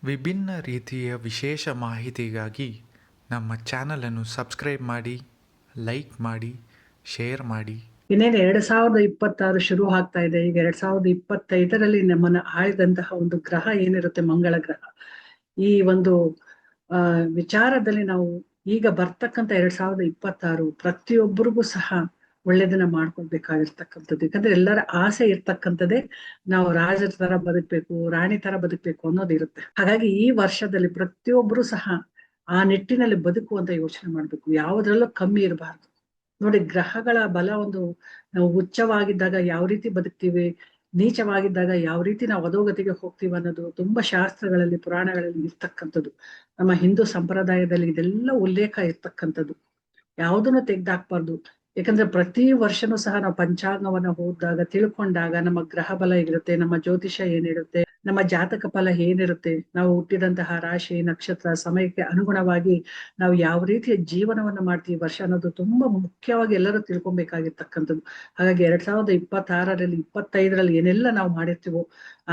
ವಿಭಿನ್ನ ರೀತಿಯ ವಿಶೇಷ ಮಾಹಿತಿಗಾಗಿ ನಮ್ಮ ಚಾನಲನ್ನು ಸಬ್ಸ್ಕ್ರೈಬ್ ಮಾಡಿ, ಲೈಕ್ ಮಾಡಿ, ಶೇರ್ ಮಾಡಿ. ಇನ್ನೇನು 2026 ಶುರು ಆಗ್ತಾ ಇದೆ. ಈಗ 2025ರಲ್ಲಿ ನಮ್ಮನ್ನ ಆಳಿದಂತಹ ಒಂದು ಗ್ರಹ ಏನಿರುತ್ತೆ, ಮಂಗಳ ಗ್ರಹ. ಈ ಒಂದು ವಿಚಾರದಲ್ಲಿ ನಾವು ಈಗ ಬರ್ತಕ್ಕಂಥ 2026 ಪ್ರತಿಯೊಬ್ಬರಿಗೂ ಸಹ ಒಳ್ಳೇದನ್ನ ಮಾಡ್ಕೊಳ್ಬೇಕಾಗಿರ್ತಕ್ಕಂಥದ್ದು. ಯಾಕಂದ್ರೆ ಎಲ್ಲರ ಆಸೆ ಇರ್ತಕ್ಕಂಥದ್ದೇ ನಾವು ರಾಜರ ತರ ಬದುಕ್ಬೇಕು, ರಾಣಿ ತರ ಬದುಕ್ಬೇಕು ಅನ್ನೋದಿರುತ್ತೆ. ಹಾಗಾಗಿ ಈ ವರ್ಷದಲ್ಲಿ ಪ್ರತಿಯೊಬ್ಬರು ಸಹ ಆ ನಿಟ್ಟಿನಲ್ಲಿ ಬದುಕುವಂತ ಯೋಚನೆ ಮಾಡ್ಬೇಕು, ಯಾವುದ್ರಲ್ಲೂ ಕಮ್ಮಿ ಇರಬಾರ್ದು. ನೋಡಿ, ಗ್ರಹಗಳ ಬಲ ಒಂದು ನಾವು ಉಚ್ಚವಾಗಿದ್ದಾಗ ಯಾವ ರೀತಿ ಬದುಕ್ತೀವಿ, ನೀಚವಾಗಿದ್ದಾಗ ಯಾವ ರೀತಿ ನಾವು ಅಧೋಗತಿಗೆ ಹೋಗ್ತೀವಿ ಅನ್ನೋದು ತುಂಬಾ ಶಾಸ್ತ್ರಗಳಲ್ಲಿ, ಪುರಾಣಗಳಲ್ಲಿ ಇರ್ತಕ್ಕಂಥದ್ದು. ನಮ್ಮ ಹಿಂದೂ ಸಂಪ್ರದಾಯದಲ್ಲಿ ಇದೆಲ್ಲ ಉಲ್ಲೇಖ ಇರ್ತಕ್ಕಂಥದ್ದು. ಯಾವುದನ್ನು ತೆಗ್ದಾಕ್ಬಾರ್ದು. ಯಾಕಂದ್ರೆ ಪ್ರತಿ ವರ್ಷನೂ ಸಹ ನಾವು ಪಂಚಾಂಗವನ್ನ ಓದಿದಾಗ, ತಿಳ್ಕೊಂಡಾಗ ನಮ್ಮ ಗ್ರಹ ಬಲ ಹೇಗಿರುತ್ತೆ, ನಮ್ಮ ಜ್ಯೋತಿಷ ಏನಿರುತ್ತೆ, ನಮ್ಮ ಜಾತಕ ಫಲ ಏನಿರುತ್ತೆ, ನಾವು ಹುಟ್ಟಿದಂತಹ ರಾಶಿ ನಕ್ಷತ್ರ ಸಮಯಕ್ಕೆ ಅನುಗುಣವಾಗಿ ನಾವು ಯಾವ ರೀತಿಯ ಜೀವನವನ್ನ ಮಾಡ್ತೀವಿ ವರ್ಷ ಅನ್ನೋದು ತುಂಬಾ ಮುಖ್ಯವಾಗಿ ಎಲ್ಲರೂ ತಿಳ್ಕೊಬೇಕಾಗಿರ್ತಕ್ಕಂಥದ್ದು. ಹಾಗಾಗಿ 2026ರಲ್ಲಿ 25ರಲ್ಲಿ ಏನೆಲ್ಲ ನಾವು ಮಾಡಿರ್ತೀವೋ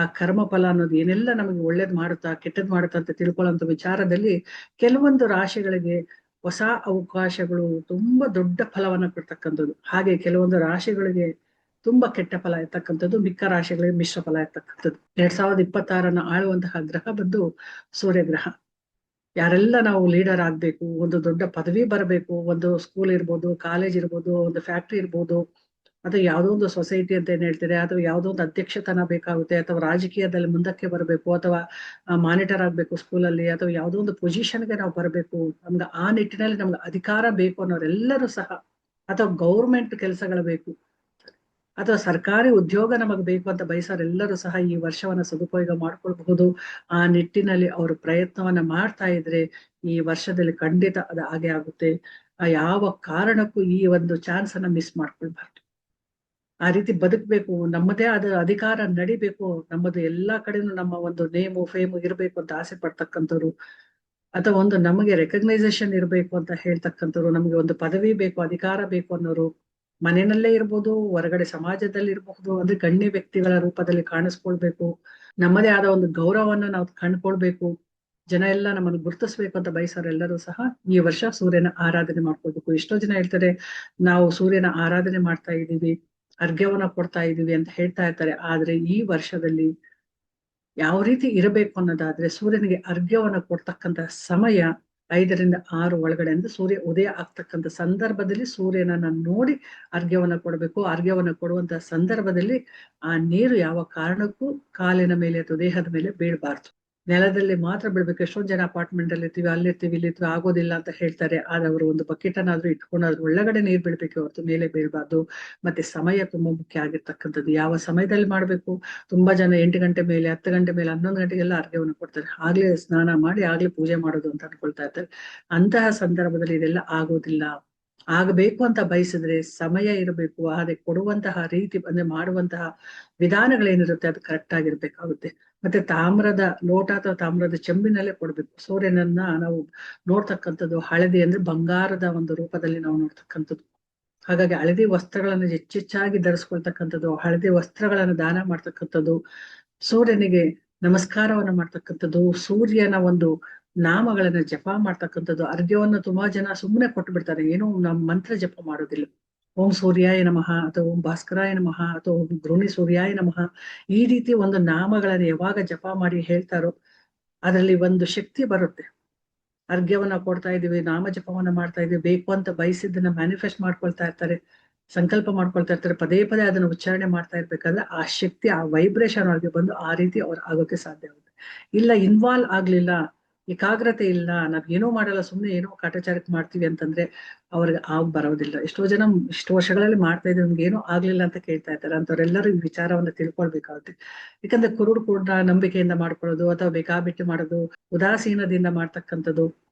ಆ ಕರ್ಮ ಫಲ ಅನ್ನೋದು ಏನೆಲ್ಲ ನಮಗೆ ಒಳ್ಳೇದ್ ಮಾಡುತ್ತಾ ಕೆಟ್ಟದ್ ಮಾಡುತ್ತಾ ಅಂತ ತಿಳ್ಕೊಳ್ಳೋಂಥ ವಿಚಾರದಲ್ಲಿ ಕೆಲವೊಂದು ರಾಶಿಗಳಿಗೆ ಹೊಸ ಅವಕಾಶಗಳು ತುಂಬಾ ದೊಡ್ಡ ಫಲವನ್ನ ಕೊಡ್ತಕ್ಕಂಥದ್ದು. ಹಾಗೆ ಕೆಲವೊಂದು ರಾಶಿಗಳಿಗೆ ತುಂಬಾ ಕೆಟ್ಟ ಫಲ ಇರ್ತಕ್ಕಂಥದ್ದು, ಮಿಕ್ಕ ರಾಶಿಗಳಿಗೆ ಮಿಶ್ರ ಫಲ ಇರ್ತಕ್ಕಂಥದ್ದು. 2026 ಆಳುವಂತಹ ಗ್ರಹ ಬಂದು ಸೂರ್ಯ ಗ್ರಹ. ಯಾರೆಲ್ಲ ನಾವು ಲೀಡರ್ ಆಗ್ಬೇಕು, ಒಂದು ದೊಡ್ಡ ಪದವಿ ಬರಬೇಕು, ಒಂದು ಸ್ಕೂಲ್ ಇರ್ಬೋದು, ಕಾಲೇಜ್ ಇರ್ಬೋದು, ಒಂದು ಫ್ಯಾಕ್ಟ್ರಿ ಇರ್ಬೋದು, ಅಥವಾ ಯಾವುದೋ ಒಂದು ಸೊಸೈಟಿ ಅಂತ ಏನ್ ಹೇಳ್ತಾರೆ, ಅಥವಾ ಯಾವುದೋ ಒಂದು ಅಧ್ಯಕ್ಷತನ ಬೇಕಾಗುತ್ತೆ, ಅಥವಾ ರಾಜಕೀಯದಲ್ಲಿ ಮುಂದಕ್ಕೆ ಬರಬೇಕು, ಅಥವಾ ಮಾನಿಟರ್ ಆಗ್ಬೇಕು ಸ್ಕೂಲಲ್ಲಿ, ಅಥವಾ ಯಾವುದೋ ಒಂದು ಪೊಸಿಷನ್ಗೆ ನಾವು ಬರಬೇಕು, ನಮ್ಗೆ ಆ ನಿಟ್ಟಿನಲ್ಲಿ ನಮ್ಗೆ ಅಧಿಕಾರ ಬೇಕು ಅನ್ನೋರೆಲ್ಲರೂ ಸಹ, ಅಥವಾ ಗೌರ್ಮೆಂಟ್ ಕೆಲಸಗಳು ಬೇಕು, ಅಥವಾ ಸರ್ಕಾರಿ ಉದ್ಯೋಗ ನಮಗ್ ಬೇಕು ಅಂತ ಬಯಸೋರೆಲ್ಲರೂ ಸಹ ಈ ವರ್ಷವನ್ನ ಸದುಪಯೋಗ ಮಾಡ್ಕೊಳ್ಬಹುದು. ಆ ನಿಟ್ಟಿನಲ್ಲಿ ಅವರು ಪ್ರಯತ್ನವನ್ನ ಮಾಡ್ತಾ ಇದ್ರೆ ಈ ವರ್ಷದಲ್ಲಿ ಖಂಡಿತ ಅದು ಹಾಗೆ ಆಗುತ್ತೆ. ಯಾವ ಕಾರಣಕ್ಕೂ ಈ ಒಂದು ಚಾನ್ಸ್ ಅನ್ನ ಮಿಸ್ ಮಾಡ್ಕೊಳ್ಬಾರ್ದು. ಆ ರೀತಿ ಬದುಕ್ಬೇಕು, ನಮ್ಮದೇ ಆದ ಅಧಿಕಾರ ನಡಿಬೇಕು, ನಮ್ಮದು ಎಲ್ಲಾ ಕಡೆನೂ ನಮ್ಮ ಒಂದು ನೇಮು ಫೇಮು ಇರ್ಬೇಕು ಅಂತ ಆಸೆ ಪಡ್ತಕ್ಕಂಥವ್ರು, ಅಥವಾ ಒಂದು ನಮಗೆ ರೆಕಗ್ನೈಸೇಷನ್ ಇರಬೇಕು ಅಂತ ಹೇಳ್ತಕ್ಕಂಥವ್ರು, ನಮ್ಗೆ ಒಂದು ಪದವಿ ಬೇಕು, ಅಧಿಕಾರ ಬೇಕು ಅನ್ನೋರು, ಮನೆಯಲ್ಲೇ ಇರ್ಬೋದು, ಹೊರಗಡೆ ಸಮಾಜದಲ್ಲಿ ಇರಬಹುದು, ಅಂದ್ರೆ ಗಣ್ಯ ವ್ಯಕ್ತಿಗಳ ರೂಪದಲ್ಲಿ ಕಾಣಿಸ್ಕೊಳ್ಬೇಕು, ನಮ್ಮದೇ ಆದ ಒಂದು ಗೌರವವನ್ನ ನಾವು ಕಂಡ್ಕೊಳ್ಬೇಕು, ಜನ ಎಲ್ಲ ನಮ್ಮನ್ನು ಗುರುತಿಸ್ಬೇಕು ಅಂತ ಬಯಸೋರೆಲ್ಲರೂ ಸಹ ಈ ವರ್ಷ ಸೂರ್ಯನ ಆರಾಧನೆ ಮಾಡ್ಕೊಳ್ಬೇಕು. ಎಷ್ಟೋ ಜನ ಹೇಳ್ತಾರೆ, ನಾವು ಸೂರ್ಯನ ಆರಾಧನೆ ಮಾಡ್ತಾ ಇದ್ದೀವಿ, ಅರ್ಘ್ಯವನ್ನ ಕೊಡ್ತಾ ಇದೀವಿ ಅಂತ ಹೇಳ್ತಾ ಇರ್ತಾರೆ. ಆದ್ರೆ ಈ ವರ್ಷದಲ್ಲಿ ಯಾವ ರೀತಿ ಇರಬೇಕು ಅನ್ನೋದಾದ್ರೆ, ಸೂರ್ಯನಿಗೆ ಅರ್ಘ್ಯವನ್ನ ಕೊಡ್ತಕ್ಕಂತ ಸಮಯ 5ರಿಂದ 6 ಒಳಗಡೆ, ಅಂದ್ರೆ ಸೂರ್ಯ ಉದಯ ಆಗ್ತಕ್ಕಂಥ ಸಂದರ್ಭದಲ್ಲಿ ಸೂರ್ಯನನ್ನ ನೋಡಿ ಅರ್ಘ್ಯವನ್ನ ಕೊಡಬೇಕು. ಅರ್ಘ್ಯವನ್ನ ಕೊಡುವಂತ ಸಂದರ್ಭದಲ್ಲಿ ಆ ನೀರು ಯಾವ ಕಾರಣಕ್ಕೂ ಕಾಲಿನ ಮೇಲೆ ಅಥವಾ ದೇಹದ ಮೇಲೆ ಬೀಳಬಾರ್ದು, ನೆಲದಲ್ಲಿ ಮಾತ್ರ ಬೀಳ್ಬೇಕು. ಎಷ್ಟೊಂದ್ ಜನ ಅಪಾರ್ಟ್ಮೆಂಟ್ ಅಲ್ಲಿ ಇರ್ತೀವಿ, ಅಲ್ಲಿರ್ತೀವಿ, ಇಲ್ಲಿರ್ತೀವಿ, ಆಗೋದಿಲ್ಲ ಅಂತ ಹೇಳ್ತಾರೆ. ಆದ್ರೆ ಅವರು ಒಂದು ಬಕೆಟ್ ಅನ್ನಾದ್ರೂ ಇಟ್ಕೊಂಡು ಅದ್ರ ಒಳಗಡೆ ನೀರ್ ಬೀಳ್ಬೇಕು ಹೊರತು ಮೇಲೆ ಬೀಳ್ಬಾರ್ದು. ಮತ್ತೆ ಸಮಯ ತುಂಬಾ ಮುಖ್ಯ ಆಗಿರ್ತಕ್ಕಂಥದ್ದು. ಯಾವ ಸಮಯದಲ್ಲಿ ಮಾಡ್ಬೇಕು, ತುಂಬಾ ಜನ 8 ಗಂಟೆ ಮೇಲೆ, 10 ಗಂಟೆ ಮೇಲೆ, 11 ಗಂಟೆಗೆಲ್ಲ ಅರ್ಘ್ಯವನ್ನು ಕೊಡ್ತಾರೆ. ಆಗ್ಲೇ ಸ್ನಾನ ಮಾಡಿ ಆಗ್ಲೇ ಪೂಜೆ ಮಾಡೋದು ಅಂತ ಅನ್ಕೊಳ್ತಾ ಇರ್ತಾರೆ. ಅಂತಹ ಸಂದರ್ಭದಲ್ಲಿ ಇದೆಲ್ಲ ಆಗೋದಿಲ್ಲ. ಆಗಬೇಕು ಅಂತ ಬಯಸಿದ್ರೆ ಸಮಯ ಇರಬೇಕು, ಆದ್ರೆ ಕೊಡುವಂತಹ ರೀತಿ ಅಂದ್ರೆ ಮಾಡುವಂತಹ ವಿಧಾನಗಳೇನಿರುತ್ತೆ ಅದು ಕರೆಕ್ಟ್ ಆಗಿರ್ಬೇಕಾಗುತ್ತೆ. ಮತ್ತೆ ತಾಮ್ರದ ಲೋಟ ಅಥವಾ ತಾಮ್ರದ ಚೆಂಬಿನಲ್ಲೇ ಕೊಡ್ಬೇಕು. ಸೂರ್ಯನನ್ನ ನಾವು ನೋಡ್ತಕ್ಕಂಥದ್ದು ಹಳದಿ ಅಂದ್ರೆ ಬಂಗಾರದ ಒಂದು ರೂಪದಲ್ಲಿ ನಾವು ನೋಡ್ತಕ್ಕಂಥದ್ದು. ಹಾಗಾಗಿ ಹಳದಿ ವಸ್ತ್ರಗಳನ್ನು ಹೆಚ್ಚೆಚ್ಚಾಗಿ ಧರಿಸ್ಕೊಳ್ತಕ್ಕಂಥದ್ದು, ಹಳದಿ ವಸ್ತ್ರಗಳನ್ನು ದಾನ ಮಾಡ್ತಕ್ಕಂಥದ್ದು, ಸೂರ್ಯನಿಗೆ ನಮಸ್ಕಾರವನ್ನ ಮಾಡ್ತಕ್ಕಂಥದ್ದು, ಸೂರ್ಯನ ಒಂದು ನಾಮಗಳನ್ನ ಜಪ ಮಾಡ್ತಕ್ಕಂಥದ್ದು. ಅರ್ಘ್ಯವನ್ನು ತುಂಬಾ ಜನ ಸುಮ್ಮನೆ ಕೊಟ್ಟು ಬಿಡ್ತಾರೆ, ಏನೋ ನಮ್ ಮಂತ್ರ ಜಪ ಮಾಡೋದಿಲ್ಲ. ಓಂ ಸೂರ್ಯಾಯ ನಮಃ, ಅಥವಾ ಓಂ ಭಾಸ್ಕರಾಯ ನಮಃ, ಅಥವಾ ಓಂ ದ್ರೋಣಿ ಸೂರ್ಯಾಯ ನಮಃ, ಈ ರೀತಿ ಒಂದು ನಾಮಗಳನ್ನು ಯಾವಾಗ ಜಪ ಮಾಡಿ ಹೇಳ್ತಾರೋ ಅದರಲ್ಲಿ ಒಂದು ಶಕ್ತಿ ಬರುತ್ತೆ. ಅರ್ಘ್ಯವನ್ನ ಕೊಡ್ತಾ ಇದೀವಿ, ನಾಮ ಜಪವನ್ನ ಮಾಡ್ತಾ ಇದೀವಿ, ಬೇಕು ಅಂತ ಬಯಸಿದ್ದನ್ನ ಮ್ಯಾನಿಫೆಸ್ಟ್ ಮಾಡ್ಕೊಳ್ತಾ ಇರ್ತಾರೆ, ಸಂಕಲ್ಪ ಮಾಡ್ಕೊಳ್ತಾ ಇರ್ತಾರೆ, ಪದೇ ಪದೇ ಅದನ್ನ ಉಚ್ಚಾರಣೆ ಮಾಡ್ತಾ ಇರ್ಬೇಕಾದ್ರೆ ಆ ಶಕ್ತಿ, ಆ ವೈಬ್ರೇಷನ್ ಅವ್ರಿಗೆ ಬಂದು ಆ ರೀತಿ ಅವ್ರು ಆಗೋಕೆ ಸಾಧ್ಯ ಆಗುತ್ತೆ. ಇಲ್ಲ ಇನ್ವಾಲ್ವ್ ಆಗ್ಲಿಲ್ಲ, ಏಕಾಗ್ರತೆ ಇಲ್ಲ, ನಾವ್ ಏನೋ ಮಾಡಲ್ಲ, ಸುಮ್ನೆ ಏನೋ ಕಾಟಾಚಾರಕ್ಕೆ ಮಾಡ್ತೀವಿ ಅಂತಂದ್ರೆ ಅವ್ರಿಗೆ ಬರೋದಿಲ್ಲ. ಎಷ್ಟೋ ಜನ ಇಷ್ಟು ವರ್ಷಗಳಲ್ಲಿ ಮಾಡ್ತಾ ಇದ್ರೆ ನಮ್ಗೆ ಏನೋ ಆಗ್ಲಿಲ್ಲ ಅಂತ ಕೇಳ್ತಾ ಇರ್ತಾರೆ. ಅಂತವ್ರೆಲ್ಲರೂ ಈ ವಿಚಾರವನ್ನ ತಿಳ್ಕೊಳ್ಬೇಕಾಗುತ್ತೆ. ಯಾಕಂದ್ರೆ ಕುರುಡು ನಂಬಿಕೆಯಿಂದ ಮಾಡ್ಕೊಳ್ಳೋದು, ಅಥವಾ ಬೇಕಾಬಿಟ್ಟು ಮಾಡೋದು, ಉದಾಸೀನದಿಂದ ಮಾಡ್ತಕ್ಕಂಥದ್ದು,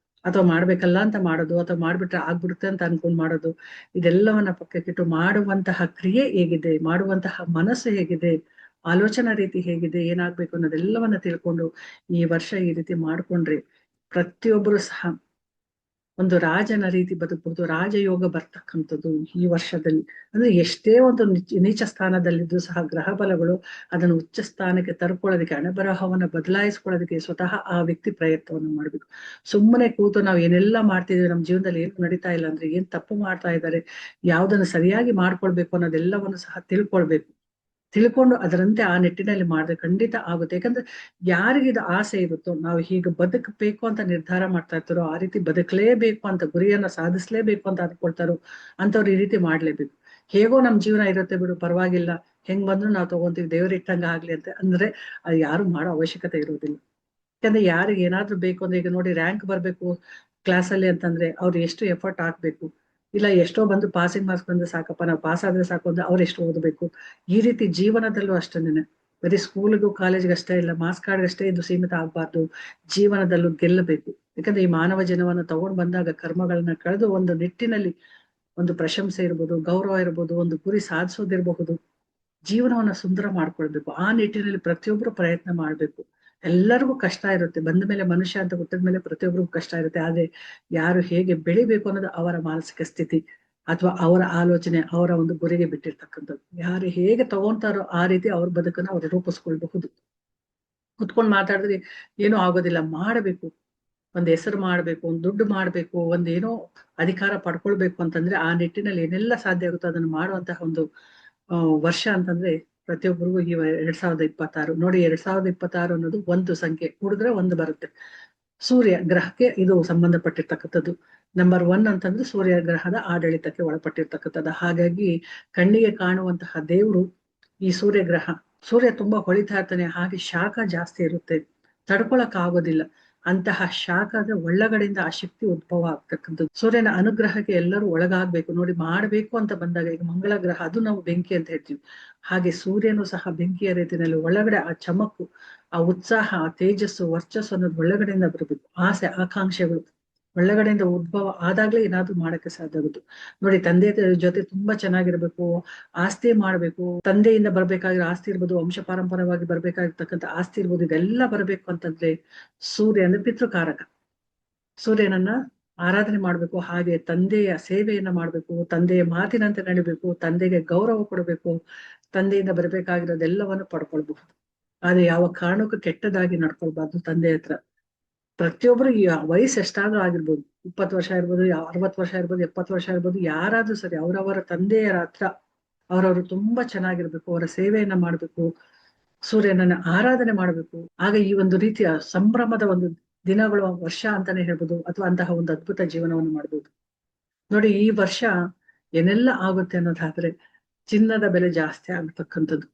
ಅಥವಾ ಮಾಡ್ಬೇಕಲ್ಲ ಅಂತ ಮಾಡೋದು, ಅಥವಾ ಮಾಡ್ಬಿಟ್ರೆ ಆಗ್ಬಿಡುತ್ತೆ ಅಂತ ಅನ್ಕೊಂಡ್ ಮಾಡೋದು, ಇದೆಲ್ಲವನ್ನ ಪಕ್ಕಕ್ಕಿಟ್ಟು ಮಾಡುವಂತಹ ಕ್ರಿಯೆ ಹೇಗಿದೆ, ಮಾಡುವಂತಹ ಮನಸ್ಸು ಹೇಗಿದೆ, ಆಲೋಚನಾ ರೀತಿ ಹೇಗಿದೆ, ಏನಾಗ್ಬೇಕು ಅನ್ನೋದೆಲ್ಲವನ್ನ ತಿಳ್ಕೊಂಡು ಈ ವರ್ಷ ಈ ರೀತಿ ಮಾಡ್ಕೊಂಡ್ರೆ ಪ್ರತಿಯೊಬ್ಬರು ಸಹ ಒಂದು ರಾಜನ ರೀತಿ ಬದುಕಬಹುದು, ರಾಜಯೋಗ ಬರ್ತಕ್ಕಂಥದ್ದು ಈ ವರ್ಷದಲ್ಲಿ. ಅಂದ್ರೆ ಎಷ್ಟೇ ಒಂದು ನೀಚ ಸ್ಥಾನದಲ್ಲಿದ್ದು ಸಹ ಗ್ರಹ ಬಲಗಳು ಅದನ್ನು ಉಚ್ಚ ಸ್ಥಾನಕ್ಕೆ ತರ್ಕೊಳ್ಳೋದಕ್ಕೆ, ಹಣೆಬರಹವನ್ನ ಬದಲಾಯಿಸ್ಕೊಳ್ಳೋದಕ್ಕೆ ಸ್ವತಃ ಆ ವ್ಯಕ್ತಿ ಪ್ರಯತ್ನವನ್ನು ಮಾಡ್ಬೇಕು. ಸುಮ್ಮನೆ ಕೂತು ನಾವು ಏನೆಲ್ಲ ಮಾಡ್ತಿದೀವಿ, ನಮ್ಮ ಜೀವನದಲ್ಲಿ ಏನು ನಡೀತಾ ಇಲ್ಲ ಅಂದ್ರೆ ಏನ್ ತಪ್ಪು ಮಾಡ್ತಾ ಇದ್ದಾರೆ, ಯಾವ್ದನ್ನು ಸರಿಯಾಗಿ ಮಾಡ್ಕೊಳ್ಬೇಕು ಅನ್ನೋದೆಲ್ಲವನ್ನು ಸಹ ತಿಳ್ಕೊಳ್ಬೇಕು. ತಿಳ್ಕೊಂಡು ಅದರಂತೆ ಆ ನಿಟ್ಟಿನಲ್ಲಿ ಮಾಡಿದ್ರೆ ಖಂಡಿತ ಆಗುತ್ತೆ. ಯಾಕಂದ್ರೆ ಯಾರಿಗೆ ಇದು ಆಸೆ ಇರುತ್ತೋ, ನಾವು ಹೀಗೆ ಬದುಕಬೇಕು ಅಂತ ನಿರ್ಧಾರ ಮಾಡ್ತಾ ಇರ್ತಾರೋ, ಆ ರೀತಿ ಬದುಕಲೇಬೇಕು ಅಂತ, ಗುರಿಯನ್ನ ಸಾಧಿಸ್ಲೇಬೇಕು ಅಂತ ಅನ್ಕೊಳ್ತಾರೋ ಅಂತವ್ರು ಈ ರೀತಿ ಮಾಡ್ಲೇಬೇಕು. ಹೇಗೋ ನಮ್ ಜೀವನ ಇರುತ್ತೆ ಬಿಡು, ಪರವಾಗಿಲ್ಲ, ಹೆಂಗ್ ಬಂದ್ರು ನಾವು ತಗೊಂತೀವಿ, ದೇವ್ರ ಇಟ್ಟಂಗ ಆಗ್ಲಿ ಅಂತ ಅಂದ್ರೆ ಅದು ಯಾರು ಮಾಡೋ ಅವಶ್ಯಕತೆ ಇರುವುದಿಲ್ಲ. ಯಾಕಂದ್ರೆ ಯಾರಿಗೆ ಏನಾದ್ರೂ ಬೇಕು ಅಂದ್ರೆ, ಈಗ ನೋಡಿ ರ್ಯಾಂಕ್ ಬರ್ಬೇಕು ಕ್ಲಾಸಲ್ಲಿ ಅಂತಂದ್ರೆ ಅವ್ರು ಎಷ್ಟು ಎಫರ್ಟ್ ಹಾಕ್ಬೇಕು. ಇಲ್ಲ ಎಷ್ಟೋ ಬಂದು ಪಾಸಿಂಗ್ ಮಾರ್ಕ್ಸ್ ಬಂದ್ರೆ ಸಾಕಪ್ಪ, ನಾವು ಪಾಸ್ ಆದ್ರೆ ಸಾಕು ಅಂದ್ರೆ ಅವ್ರು ಎಷ್ಟು ಓದಬೇಕು. ಈ ರೀತಿ ಜೀವನದಲ್ಲೂ ಅಷ್ಟೇನೆ, ಬರೀ ಸ್ಕೂಲ್ಗೂ ಕಾಲೇಜ್ಗೆ ಅಷ್ಟೇ ಇಲ್ಲ, ಮಾರ್ಕ್ಸ್ ಕಾರ್ಡ್ ಅಷ್ಟೇ ಇದು ಸೀಮಿತ ಆಗ್ಬಾರ್ದು, ಜೀವನದಲ್ಲೂ ಗೆಲ್ಲಬೇಕು. ಯಾಕಂದ್ರೆ ಈ ಮಾನವ ಜೀವನವನ್ನು ತಗೊಂಡು ಬಂದಾಗ ಕರ್ಮಗಳನ್ನ ಕಳೆದು ಒಂದು ನಿಟ್ಟಿನಲ್ಲಿ ಒಂದು ಪ್ರಶಂಸೆ ಇರ್ಬೋದು, ಗೌರವ ಇರ್ಬೋದು, ಒಂದು ಗುರಿ ಸಾಧಿಸೋದಿರಬಹುದು, ಜೀವನವನ್ನ ಸುಂದರ ಮಾಡ್ಕೊಳ್ಬೇಕು. ಆ ನಿಟ್ಟಿನಲ್ಲಿ ಪ್ರತಿಯೊಬ್ರು ಪ್ರಯತ್ನ ಮಾಡ್ಬೇಕು. ಎಲ್ಲರಿಗೂ ಕಷ್ಟ ಇರುತ್ತೆ, ಬಂದ ಮೇಲೆ ಮನುಷ್ಯ ಅಂತ ಹುಟ್ಟಿದ ಮೇಲೆ ಪ್ರತಿಯೊಬ್ಬರಿಗೂ ಕಷ್ಟ ಇರುತ್ತೆ. ಆದ್ರೆ ಯಾರು ಹೇಗೆ ಬೆಳಿಬೇಕು ಅನ್ನೋದು ಅವರ ಮಾನಸಿಕ ಸ್ಥಿತಿ ಅಥವಾ ಅವರ ಆಲೋಚನೆ, ಅವರ ಒಂದು ಗುರಿಗೆ ಬಿಟ್ಟಿರ್ತಕ್ಕಂಥದ್ದು. ಯಾರು ಹೇಗೆ ತಗೊಂತಾರೋ ಆ ರೀತಿ ಅವ್ರ ಬದುಕನ್ನ ಅವ್ರು ರೂಪಿಸ್ಕೊಳ್ಬಹುದು. ಕುತ್ಕೊಂಡ್ ಮಾತಾಡಿದ್ರೆ ಏನೂ ಆಗೋದಿಲ್ಲ, ಮಾಡಬೇಕು. ಒಂದ್ ಹೆಸರು ಮಾಡ್ಬೇಕು, ಒಂದ್ ದುಡ್ಡು ಮಾಡ್ಬೇಕು, ಒಂದೇನೋ ಅಧಿಕಾರ ಪಡ್ಕೊಳ್ಬೇಕು ಅಂತಂದ್ರೆ ಆ ನಿಟ್ಟಿನಲ್ಲಿ ಏನೆಲ್ಲ ಸಾಧ್ಯ ಆಗುತ್ತೋ ಅದನ್ನು ಮಾಡುವಂತಹ ಒಂದು ವರ್ಷ ಅಂತಂದ್ರೆ ಪ್ರತಿಯೊಬ್ಬರಿಗೂ ಈ 2026 ನೋಡಿ. 2026 ಅನ್ನೋದು ಒಂದು ಸಂಖ್ಯೆ ಕೂಡಿದ್ರೆ ಒಂದು ಬರುತ್ತೆ. ಸೂರ್ಯ ಗ್ರಹಕ್ಕೆ ಇದು ಸಂಬಂಧಪಟ್ಟಿರ್ತಕ್ಕಂಥದ್ದು. ನಂಬರ್ 1 ಅಂತಂದ್ರೆ ಸೂರ್ಯ ಗ್ರಹದ ಆಡಳಿತಕ್ಕೆ ಒಳಪಟ್ಟಿರ್ತಕ್ಕಂಥದ್ದು. ಹಾಗಾಗಿ ಕಣ್ಣಿಗೆ ಕಾಣುವಂತಹ ದೇವರು ಈ ಸೂರ್ಯ ಗ್ರಹ. ಸೂರ್ಯ ತುಂಬಾ ಹೊಳಿತಾ ಇರ್ತಾನೆ, ಹಾಗೆ ಶಾಖ ಜಾಸ್ತಿ ಇರುತ್ತೆ, ತಡ್ಕೊಳಕ್ ಆಗೋದಿಲ್ಲ. ಅಂತಹ ಶಾಖದ ಒಳಗಡೆಯಿಂದ ಆ ಶಕ್ತಿ ಉದ್ಭವ ಆಗ್ತಕ್ಕಂಥದ್ದು. ಸೂರ್ಯನ ಅನುಗ್ರಹಕ್ಕೆ ಎಲ್ಲರೂ ಒಳಗಾಗ್ಬೇಕು. ನೋಡಿ, ಮಾಡ್ಬೇಕು ಅಂತ ಬಂದಾಗ ಈಗ ಮಂಗಳ ಗ್ರಹ ಅದು ನಾವು ಬೆಂಕಿ ಅಂತ ಹೇಳ್ತೀವಿ. ಹಾಗೆ ಸೂರ್ಯನು ಸಹ ಬೆಂಕಿಯ ರೀತಿಯಲ್ಲಿ ಒಳಗಡೆ ಆ ಚಮಕ್ಕು, ಆ ಉತ್ಸಾಹ, ಆ ತೇಜಸ್ಸು, ವರ್ಚಸ್ಸು ಅನ್ನೋದು ಒಳಗಡೆಯಿಂದ ಬರಬೇಕು. ಆಸೆ ಆಕಾಂಕ್ಷೆಗಳು ಒಳಗಡೆಯಿಂದ ಉದ್ಭವ ಆದಾಗ್ಲೇ ಏನಾದ್ರೂ ಮಾಡಕ್ಕೆ ಸಾಧ್ಯ ಆಗುತ್ತೆ. ನೋಡಿ, ತಂದೆ ಜೊತೆ ತುಂಬಾ ಚೆನ್ನಾಗಿರ್ಬೇಕು, ಆಸ್ತಿ ಮಾಡ್ಬೇಕು, ತಂದೆಯಿಂದ ಬರ್ಬೇಕಾಗಿರೋ ಆಸ್ತಿ ಇರ್ಬೋದು, ವಂಶ ಪಾರಂಪರವಾಗಿ ಬರ್ಬೇಕಾಗಿರ್ತಕ್ಕಂಥ ಆಸ್ತಿ ಇರ್ಬೋದು, ಇದೆಲ್ಲ ಬರ್ಬೇಕು ಅಂತಂದ್ರೆ ಸೂರ್ಯ ಅಂದ್ರೆ ಪಿತೃಕಾರಕ. ಸೂರ್ಯನನ್ನ ಆರಾಧನೆ ಮಾಡ್ಬೇಕು. ಹಾಗೆ ತಂದೆಯ ಸೇವೆಯನ್ನ ಮಾಡ್ಬೇಕು, ತಂದೆಯ ಮಾತಿನಂತೆ ನಡಿಬೇಕು, ತಂದೆಗೆ ಗೌರವ ಕೊಡಬೇಕು, ತಂದೆಯಿಂದ ಬರ್ಬೇಕಾಗಿರೋದೆಲ್ಲವನ್ನು ಪಡ್ಕೊಳ್ಬಹುದು. ಆದ್ರೆ ಯಾವ ಕಾರಣಕ್ಕೂ ಕೆಟ್ಟದಾಗಿ ನಡ್ಕೊಳ್ಬಾರ್ದು ತಂದೆ ಹತ್ರ. ಪ್ರತಿಯೊಬ್ರು ಈ ವಯಸ್ಸು ಎಷ್ಟಾದ್ರೂ ಆಗಿರ್ಬೋದು, 20 ವರ್ಷ ಇರ್ಬೋದು, 60 ವರ್ಷ ಇರ್ಬೋದು, 70 ವರ್ಷ ಇರ್ಬೋದು, ಯಾರಾದ್ರೂ ಸರಿ, ಅವರವರ ತಂದೆಯರ ಹತ್ರ ಅವರವರು ತುಂಬಾ ಚೆನ್ನಾಗಿರ್ಬೇಕು, ಅವರ ಸೇವೆಯನ್ನ ಮಾಡ್ಬೇಕು, ಸೂರ್ಯನನ್ನ ಆರಾಧನೆ ಮಾಡ್ಬೇಕು. ಆಗ ಈ ಒಂದು ರೀತಿಯ ಸಂಭ್ರಮದ ಒಂದು ದಿನಗಳು, ವರ್ಷ ಅಂತಾನೆ ಹೇಳ್ಬೋದು, ಅಥವಾ ಅಂತಹ ಒಂದು ಅದ್ಭುತ ಜೀವನವನ್ನು ಮಾಡ್ಬೋದು. ನೋಡಿ, ಈ ವರ್ಷ ಏನೆಲ್ಲ ಆಗುತ್ತೆ ಅನ್ನೋದಾದ್ರೆ ಚಿನ್ನದ ಬೆಲೆ ಜಾಸ್ತಿ ಆಗ್ತಕ್ಕಂಥದ್ದು.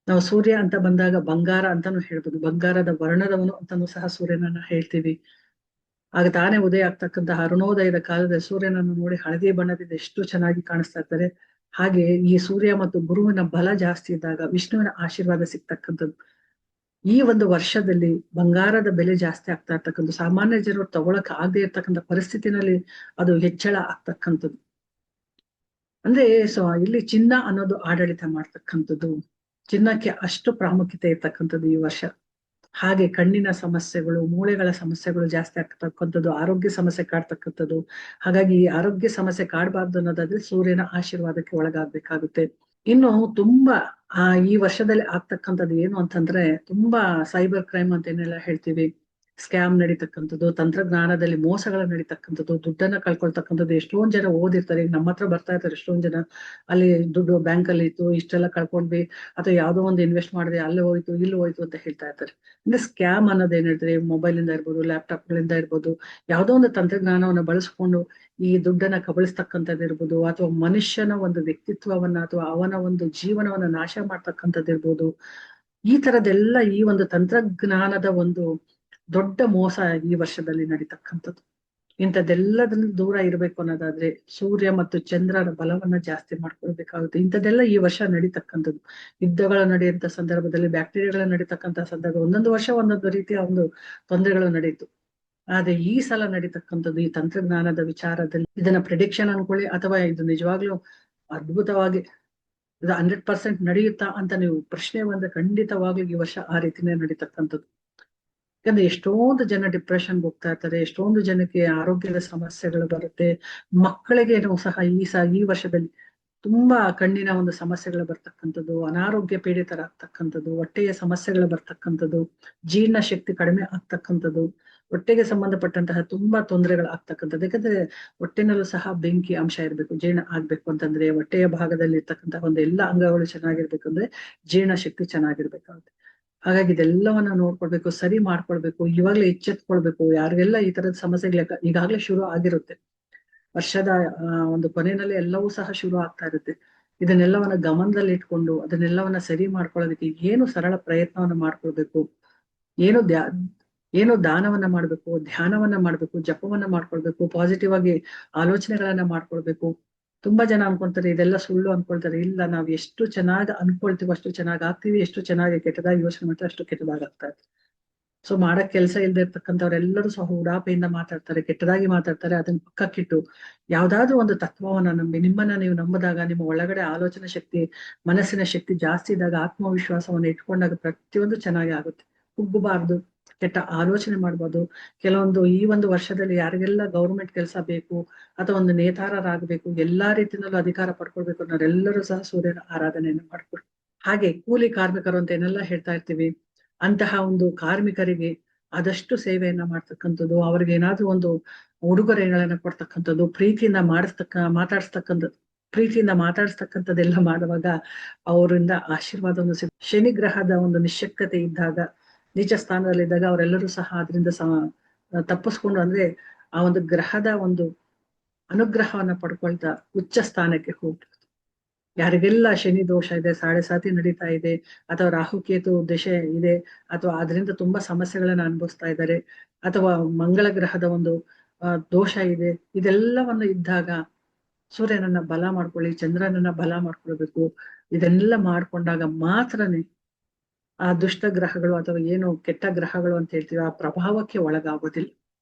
ನಾವು ಸೂರ್ಯ ಅಂತ ಬಂದಾಗ ಬಂಗಾರ ಅಂತಾನು ಹೇಳ್ಬೋದು, ಬಂಗಾರದ ವರ್ಣದವನು ಅಂತಾನು ಸಹ ಸೂರ್ಯನನ್ನ ಹೇಳ್ತೀವಿ. ಆಗ ತಾನೇ ಉದಯ ಆಗ್ತಕ್ಕಂತಹ ಅರುಣೋದಯದ ಕಾಲದಲ್ಲಿ ಸೂರ್ಯನನ್ನು ನೋಡಿ ಹಳದಿ ಬಣ್ಣದಿಂದ ಎಷ್ಟು ಚೆನ್ನಾಗಿ ಕಾಣಿಸ್ತಾ ಇರ್ತಾರೆ. ಹಾಗೆ ಈ ಸೂರ್ಯ ಮತ್ತು ಗುರುವಿನ ಬಲ ಜಾಸ್ತಿ ಇದ್ದಾಗ ವಿಷ್ಣುವಿನ ಆಶೀರ್ವಾದ ಸಿಗ್ತಕ್ಕಂಥದ್ದು. ಈ ಒಂದು ವರ್ಷದಲ್ಲಿ ಬಂಗಾರದ ಬೆಲೆ ಜಾಸ್ತಿ ಆಗ್ತಾ ಇರ್ತಕ್ಕಂಥ, ಸಾಮಾನ್ಯ ಜನರು ತಗೊಳಕ್ ಆಗದೆ ಇರ್ತಕ್ಕಂಥ ಪರಿಸ್ಥಿತಿನಲ್ಲಿ ಅದು ಹೆಚ್ಚಳ ಆಗ್ತಕ್ಕಂಥದ್ದು. ಅಂದ್ರೆ ಇಲ್ಲಿ ಚಿನ್ನ ಅನ್ನೋದು ಆಡಳಿತ ಮಾಡ್ತಕ್ಕಂಥದ್ದು. ಚಿನ್ನಕ್ಕೆ ಅಷ್ಟು ಪ್ರಾಮುಖ್ಯತೆ ಇರ್ತಕ್ಕಂಥದ್ದು ಈ ವರ್ಷ. ಹಾಗೆ ಕಣ್ಣಿನ ಸಮಸ್ಯೆಗಳು, ಮೂಳೆಗಳ ಸಮಸ್ಯೆಗಳು ಜಾಸ್ತಿ ಆಗ್ತಕ್ಕಂಥದ್ದು, ಆರೋಗ್ಯ ಸಮಸ್ಯೆ ಕಾಡ್ತಕ್ಕಂಥದ್ದು. ಹಾಗಾಗಿ ಈ ಆರೋಗ್ಯ ಸಮಸ್ಯೆ ಕಾಡಬಾರ್ದು ಅನ್ನೋದಾದ್ರೆ ಸೂರ್ಯನ ಆಶೀರ್ವಾದಕ್ಕೆ ಒಳಗಾಗ್ಬೇಕಾಗುತ್ತೆ. ಇನ್ನು ತುಂಬಾ ಈ ವರ್ಷದಲ್ಲಿ ಆಗ್ತಕ್ಕಂಥದ್ದು ಏನು ಅಂತಂದ್ರೆ, ತುಂಬಾ ಸೈಬರ್ ಕ್ರೈಮ್ ಅಂತ ಏನೆಲ್ಲ ಹೇಳ್ತೀವಿ, ಸ್ಕ್ಯಾಮ್ ನಡೀತಕ್ಕಂಥದ್ದು, ತಂತ್ರಜ್ಞಾನದಲ್ಲಿ ಮೋಸಗಳು ನಡೀತಕ್ಕಂಥದ್ದು, ದುಡ್ಡನ್ನ ಕಳ್ಕೊಳ್ತಕ್ಕಂಥದ್ದು. ಎಷ್ಟೊಂದ್ ಜನ ಓದಿರ್ತಾರೆ, ಈಗ ನಮ್ಮ ಹತ್ರ ಬರ್ತಾ ಇರ್ತಾರೆ ಎಷ್ಟೊಂದ್ ಜನ, ಅಲ್ಲಿ ದುಡ್ಡು ಬ್ಯಾಂಕ್ ಅಲ್ಲಿ ಇತ್ತು, ಇಷ್ಟೆಲ್ಲ ಕಳ್ಕೊಂಡ್ವಿ, ಅಥವಾ ಯಾವ್ದೋ ಒಂದು ಇನ್ವೆಸ್ಟ್ ಮಾಡಿದೆ, ಅಲ್ಲಿ ಹೋಯ್ತು ಇಲ್ಲಿ ಹೋಯ್ತು ಅಂತ ಹೇಳ್ತಾ ಇರ್ತಾರೆ. ಅಂದ್ರೆ ಸ್ಕ್ಯಾಮ್ ಅನ್ನೋದು ಏನ್ ಹೇಳ್ತಾರೆ, ಮೊಬೈಲ್ ಇಂದ ಇರ್ಬೋದು, ಲ್ಯಾಪ್ಟಾಪ್ ಗಳಿಂದ ಇರ್ಬೋದು, ಯಾವ್ದೋ ಒಂದು ತಂತ್ರಜ್ಞಾನವನ್ನ ಬಳಸ್ಕೊಂಡು ಈ ದುಡ್ಡನ್ನ ಕಬಳಿಸ್ತಕ್ಕಂಥದ್ದು ಇರ್ಬೋದು, ಅಥವಾ ಮನುಷ್ಯನ ಒಂದು ವ್ಯಕ್ತಿತ್ವವನ್ನ ಅಥವಾ ಅವನ ಒಂದು ಜೀವನವನ್ನ ನಾಶ ಮಾಡ್ತಕ್ಕಂಥದ್ದು ಇರ್ಬೋದು. ಈ ತರದೆಲ್ಲ ಈ ಒಂದು ತಂತ್ರಜ್ಞಾನದ ಒಂದು ದೊಡ್ಡ ಮೋಸ ಈ ವರ್ಷದಲ್ಲಿ ನಡೀತಕ್ಕಂಥದ್ದು. ಇಂಥದ್ದೆಲ್ಲದ್ರಿಂದ ದೂರ ಇರಬೇಕು ಅನ್ನೋದಾದ್ರೆ ಸೂರ್ಯ ಮತ್ತು ಚಂದ್ರನ ಬಲವನ್ನ ಜಾಸ್ತಿ ಮಾಡ್ಕೊಳ್ಬೇಕಾಗುತ್ತೆ. ಇಂಥದ್ದೆಲ್ಲ ಈ ವರ್ಷ ನಡೀತಕ್ಕಂಥದ್ದು. ಯುದ್ಧಗಳು ನಡೆಯುವಂತ ಸಂದರ್ಭದಲ್ಲಿ, ಬ್ಯಾಕ್ಟೀರಿಯಾಗಳು ನಡೀತಕ್ಕಂಥ ಸಂದರ್ಭ, ಒಂದೊಂದು ವರ್ಷ ಒಂದೊಂದು ರೀತಿಯ ಒಂದು ತೊಂದರೆಗಳು ನಡೆಯಿತು. ಆದ್ರೆ ಈ ಸಲ ನಡೀತಕ್ಕಂಥದ್ದು ಈ ತಂತ್ರಜ್ಞಾನದ ವಿಚಾರದಲ್ಲಿ, ಇದನ್ನ ಪ್ರಿಡಿಕ್ಷನ್ ಅನ್ಕೊಳ್ಳಿ ಅಥವಾ ಇದು ನಿಜವಾಗ್ಲೂ ಅದ್ಭುತವಾಗಿ ಇದು 100% ನಡೆಯುತ್ತಾ ಅಂತ ನೀವು ಪ್ರಶ್ನೆ ಬಂದ್ರೆ ಖಂಡಿತವಾಗ್ಲೂ ಈ ವರ್ಷ ಆ ರೀತಿನೇ ನಡೀತಕ್ಕಂಥದ್ದು. ಯಾಕಂದ್ರೆ ಎಷ್ಟೊಂದು ಜನ ಡಿಪ್ರೆಷನ್ಗೆ ಹೋಗ್ತಾ ಇರ್ತಾರೆ, ಎಷ್ಟೊಂದು ಜನಕ್ಕೆ ಆರೋಗ್ಯದ ಸಮಸ್ಯೆಗಳು ಬರುತ್ತೆ. ಮಕ್ಕಳಿಗೇನು ಸಹ ಈ ವರ್ಷದಲ್ಲಿ ತುಂಬಾ ಕಣ್ಣಿನ ಒಂದು ಸಮಸ್ಯೆಗಳು ಬರ್ತಕ್ಕಂಥದ್ದು, ಅನಾರೋಗ್ಯ ಪೀಡಿತರಾಗ್ತಕ್ಕಂಥದ್ದು, ಹೊಟ್ಟೆಯ ಸಮಸ್ಯೆಗಳು ಬರ್ತಕ್ಕಂಥದ್ದು, ಜೀರ್ಣ ಶಕ್ತಿ ಕಡಿಮೆ ಆಗ್ತಕ್ಕಂಥದ್ದು, ಹೊಟ್ಟೆಗೆ ಸಂಬಂಧಪಟ್ಟಂತಹ ತುಂಬಾ ತೊಂದರೆಗಳು ಆಗ್ತಕ್ಕಂಥದ್ದು. ಯಾಕಂದ್ರೆ ಹೊಟ್ಟೆನಲ್ಲೂ ಸಹ ಬೆಂಕಿ ಅಂಶ ಇರಬೇಕು. ಜೀರ್ಣ ಆಗ್ಬೇಕು ಅಂತಂದ್ರೆ ಹೊಟ್ಟೆಯ ಭಾಗದಲ್ಲಿ ಇರ್ತಕ್ಕಂತಹ ಒಂದು ಎಲ್ಲ ಅಂಗಗಳು ಚೆನ್ನಾಗಿರ್ಬೇಕು ಅಂದ್ರೆ ಜೀರ್ಣ ಶಕ್ತಿ ಚೆನ್ನಾಗಿರ್ಬೇಕಾಗುತ್ತೆ. ಹಾಗಾಗಿ ಇದೆಲ್ಲವನ್ನ ನೋಡ್ಕೊಳ್ಬೇಕು, ಸರಿ ಮಾಡ್ಕೊಳ್ಬೇಕು, ಇವಾಗ್ಲೇ ಎಚ್ಚೆತ್ಕೊಳ್ಬೇಕು. ಯಾರಿಗೆಲ್ಲ ಈ ತರದ ಸಮಸ್ಯೆಗಳು ಈಗಾಗ್ಲೇ ಶುರು ಆಗಿರುತ್ತೆ, ವರ್ಷದ ಒಂದು ಕೊನೆಯಲ್ಲಿ ಎಲ್ಲವೂ ಸಹ ಶುರು ಆಗ್ತಾ ಇರುತ್ತೆ. ಇದನ್ನೆಲ್ಲವನ್ನ ಗಮನದಲ್ಲಿ ಇಟ್ಕೊಂಡು ಅದನ್ನೆಲ್ಲವನ್ನ ಸರಿ ಮಾಡ್ಕೊಳ್ಳೋದಕ್ಕೆ ಏನು ಸರಳ ಪ್ರಯತ್ನವನ್ನ ಮಾಡ್ಕೊಳ್ಬೇಕು, ಏನು ಏನು ದಾನವನ್ನ ಮಾಡ್ಬೇಕು, ಧ್ಯಾನವನ್ನ ಮಾಡ್ಬೇಕು, ಜಪವನ್ನ ಮಾಡ್ಕೊಳ್ಬೇಕು, ಪಾಸಿಟಿವ್ ಆಗಿ ಆಲೋಚನೆಗಳನ್ನ ಮಾಡ್ಕೊಳ್ಬೇಕು. ತುಂಬಾ ಜನ ಅನ್ಕೊಂತಾರೆ ಇದೆಲ್ಲ ಸುಳ್ಳು ಅನ್ಕೊಳ್ತಾರೆ. ಇಲ್ಲ, ನಾವ್ ಎಷ್ಟು ಚೆನ್ನಾಗಿ ಅನ್ಕೊಳ್ತೀವಿ ಅಷ್ಟು ಚೆನ್ನಾಗ್ ಆಗ್ತೀವಿ, ಎಷ್ಟು ಚೆನ್ನಾಗಿ ಕೆಟ್ಟದಾಗಿ ಯೋಚನೆ ಮಾಡ್ತೀವಿ ಅಷ್ಟು ಕೆಟ್ಟದಾಗ ಆಗ್ತಾ ಇದೆ. ಸೊ ಮಾಡಕ್ ಕೆಲಸ ಇಲ್ದೇ ಇರ್ತಕ್ಕಂಥವ್ರೆಲ್ಲರೂ ಸಹ ಉಡಾಪೆಯಿಂದ ಮಾತಾಡ್ತಾರೆ, ಕೆಟ್ಟದಾಗಿ ಮಾತಾಡ್ತಾರೆ. ಅದನ್ನ ಪಕ್ಕಕ್ಕಿಟ್ಟು ಯಾವ್ದಾದ್ರು ಒಂದು ತತ್ವವನ್ನ ನಂಬಿ, ನಿಮ್ಮನ್ನ ನೀವು ನಂಬಿದಾಗ, ನಿಮ್ಮ ಒಳಗಡೆ ಆಲೋಚನಾ ಶಕ್ತಿ, ಮನಸ್ಸಿನ ಶಕ್ತಿ ಜಾಸ್ತಿ ಇದ್ದಾಗ, ಆತ್ಮವಿಶ್ವಾಸವನ್ನ ಇಟ್ಕೊಂಡಾಗ ಪ್ರತಿಯೊಂದು ಚೆನ್ನಾಗಿ ಆಗುತ್ತೆ. ಕುಗ್ಗಬಾರ್ದು, ಕೆಟ್ಟ ಆಲೋಚನೆ ಮಾಡ್ಬೋದು. ಕೆಲವೊಂದು ಈ ಒಂದು ವರ್ಷದಲ್ಲಿ ಯಾರಿಗೆಲ್ಲ ಗೌರ್ಮೆಂಟ್ ಕೆಲಸ ಬೇಕು ಅಥವಾ ಒಂದು ನೇತಾರರಾಗಬೇಕು, ಎಲ್ಲಾ ರೀತಿಯಲ್ಲೂ ಅಧಿಕಾರ ಪಡ್ಕೊಳ್ಬೇಕು ಅನ್ನೋರೆಲ್ಲರೂ ಸಹ ಸೂರ್ಯನ ಆರಾಧನೆಯನ್ನು ಮಾಡ್ಕೊಳ್ಬೇಕು. ಹಾಗೆ ಕೂಲಿ ಕಾರ್ಮಿಕರು ಅಂತ ಏನೆಲ್ಲ ಹೇಳ್ತಾ ಇರ್ತೀವಿ, ಅಂತಹ ಒಂದು ಕಾರ್ಮಿಕರಿಗೆ ಆದಷ್ಟು ಸೇವೆಯನ್ನ ಮಾಡ್ತಕ್ಕಂಥದ್ದು, ಅವ್ರಿಗೆ ಏನಾದ್ರೂ ಒಂದು ಉಡುಗೊರೆಗಳನ್ನ ಕೊಡ್ತಕ್ಕಂಥದ್ದು, ಪ್ರೀತಿಯಿಂದ ಮಾತಾಡಿಸ್ತಕ್ಕಂಥದ್ದೆಲ್ಲ ಮಾಡುವಾಗ ಅವರಿಂದ ಆಶೀರ್ವಾದವನ್ನು ಶನಿ ಗ್ರಹದ ಒಂದು ನಿಶ್ಶಕ್ತತೆ ಇದ್ದಾಗ, ನೀಚ ಸ್ಥಾನದಲ್ಲಿದ್ದಾಗ ಅವರೆಲ್ಲರೂ ಸಹ ಅದರಿಂದ ತಪ್ಪಿಸ್ಕೊಂಡು, ಅಂದ್ರೆ ಆ ಒಂದು ಗ್ರಹದ ಒಂದು ಅನುಗ್ರಹವನ್ನ ಪಡ್ಕೊಳ್ತಾ ಉಚ್ಚ ಸ್ಥಾನಕ್ಕೆ ಹೋಗ್ತಾರೆ. ಯಾರಿಗೆಲ್ಲ ಶನಿ ದೋಷ ಇದೆ, ಸಾಡೆ ಸಾತಿ ನಡೀತಾ ಇದೆ, ಅಥವಾ ರಾಹುಕೇತು ದಶೆ ಇದೆ, ಅಥವಾ ಅದರಿಂದ ತುಂಬಾ ಸಮಸ್ಯೆಗಳನ್ನ ಅನುಭವಿಸ್ತಾ ಇದ್ದಾರೆ, ಅಥವಾ ಮಂಗಳ ಗ್ರಹದ ಒಂದು ದೋಷ ಇದೆ, ಇದೆಲ್ಲವನ್ನು ಇದ್ದಾಗ ಸೂರ್ಯನನ್ನ ಬಲ ಮಾಡ್ಕೊಳ್ಳಿ, ಚಂದ್ರನನ್ನ ಬಲ ಮಾಡ್ಕೊಳ್ಬೇಕು. ಇದೆಲ್ಲ ಮಾಡ್ಕೊಂಡಾಗ ಮಾತ್ರನೇ ಆ ದುಷ್ಟ ಗ್ರಹಗಳು ಅಥವಾ ಏನು ಕೆಟ್ಟ ಗ್ರಹಗಳು ಅಂತ ಹೇಳ್ತೀವಿ ಆ ಪ್ರಭಾವಕ್ಕೆ ಒಳಗಾಗೋದಿಲ್ಲ.